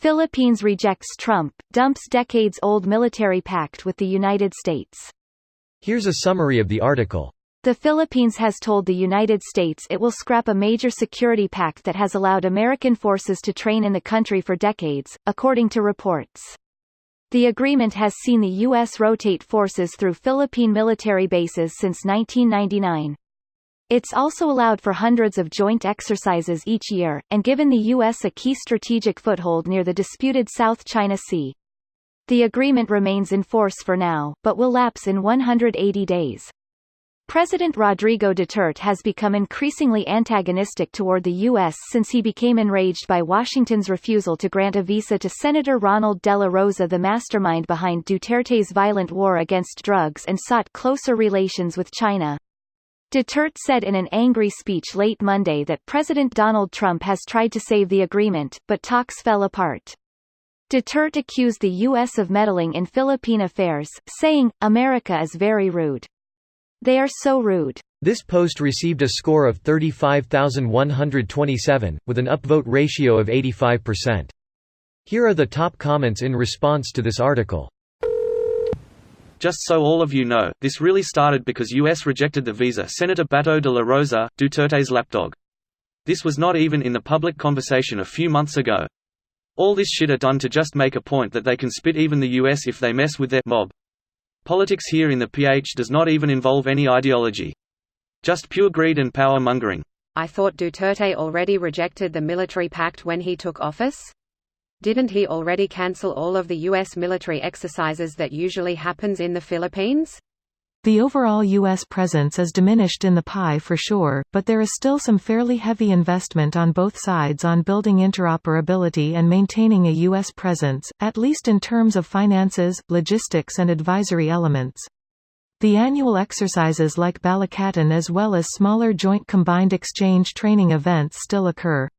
Philippines rejects Trump, dumps decades-old military pact with the United States. Here's a summary of the article. The Philippines has told the United States it will scrap a major security pact that has allowed American forces to train in the country for decades, according to reports. The agreement has seen the U.S. rotate forces through Philippine military bases since 1999. It's also allowed for hundreds of joint exercises each year, and given the U.S. a key strategic foothold near the disputed South China Sea. The agreement remains in force for now, but will lapse in 180 days. President Rodrigo Duterte has become increasingly antagonistic toward the U.S. since he became enraged by Washington's refusal to grant a visa to Senator Ronald De La Rosa, the mastermind behind Duterte's violent war against drugs, and sought closer relations with China. Duterte said in an angry speech late Monday that President Donald Trump has tried to save the agreement, but talks fell apart. Duterte accused the U.S. of meddling in Philippine affairs, saying, "America is very rude. They are so rude." This post received a score of 35,127, with an upvote ratio of 85%. Here are the top comments in response to this article. Just so all of you know, this really started because US rejected the visa Senator Beto de la Rosa, Duterte's lapdog. This was not even in the public conversation a few months ago. All this shit are done to just make a point that they can spit even the US if they mess with their mob. Politics here in the PH does not even involve any ideology. Just pure greed and power mongering. I thought Duterte already rejected the military pact when he took office? Didn't he already cancel all of the U.S. military exercises that usually happens in the Philippines? The overall U.S. presence is diminished in the pie for sure, but there is still some fairly heavy investment on both sides on building interoperability and maintaining a U.S. presence, at least in terms of finances, logistics and advisory elements. The annual exercises like Balikatan as well as smaller joint combined exchange training events still occur.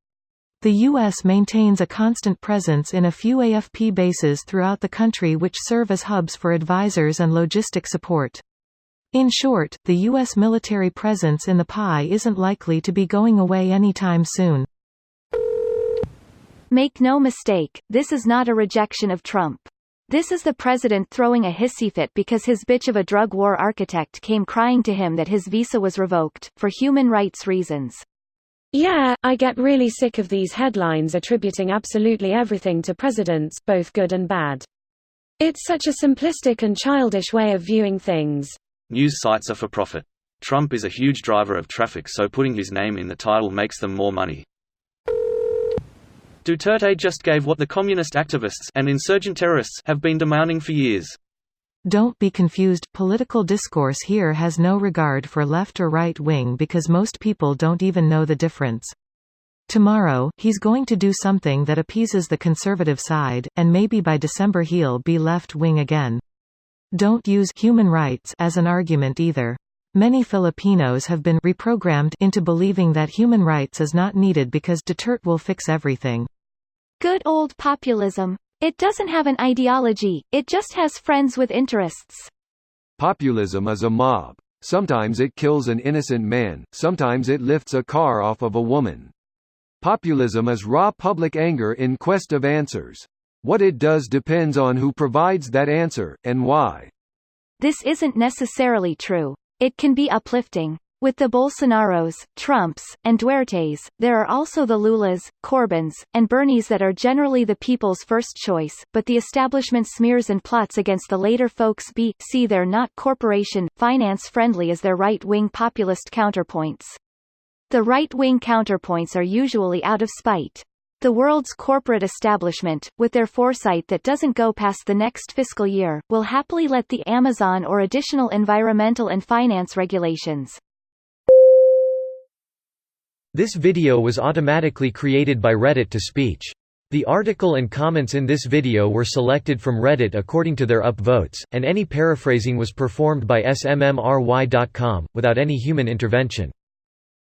The U.S. maintains a constant presence in a few AFP bases throughout the country which serve as hubs for advisors and logistic support. In short, the U.S. military presence in the pie isn't likely to be going away anytime soon. Make no mistake, this is not a rejection of Trump. This is the president throwing a hissy fit because his bitch of a drug war architect came crying to him that his visa was revoked, for human rights reasons. Yeah, I get really sick of these headlines attributing absolutely everything to presidents, both good and bad. It's such a simplistic and childish way of viewing things. News sites are for profit. Trump is a huge driver of traffic, so putting his name in the title makes them more money. Duterte just gave what the communist activists and insurgent terrorists have been demanding for years. Don't be confused, political discourse here has no regard for left or right wing because most people don't even know the difference. Tomorrow, he's going to do something that appeases the conservative side, and maybe by December he'll be left wing again. Don't use human rights as an argument either. Many Filipinos have been reprogrammed into believing that human rights is not needed because Duterte will fix everything. Good old populism. It doesn't have an ideology, it just has friends with interests. Populism is a mob. Sometimes it kills an innocent man, sometimes it lifts a car off of a woman. Populism is raw public anger in quest of answers. What it does depends on who provides that answer, and why. This isn't necessarily true. It can be uplifting. With the Bolsonaros, Trumps, and Duertes, there are also the Lulas, Corbyns, and Bernies that are generally the people's first choice, but the establishment smears and plots against the later folks see they're not corporation, finance-friendly as their right-wing populist counterpoints. The right-wing counterpoints are usually out of spite. The world's corporate establishment, with their foresight that doesn't go past the next fiscal year, will happily let the Amazon or additional environmental and finance regulations. This video was automatically created by Reddit to speech. The article and comments in this video were selected from Reddit according to their upvotes, and any paraphrasing was performed by smmry.com, without any human intervention.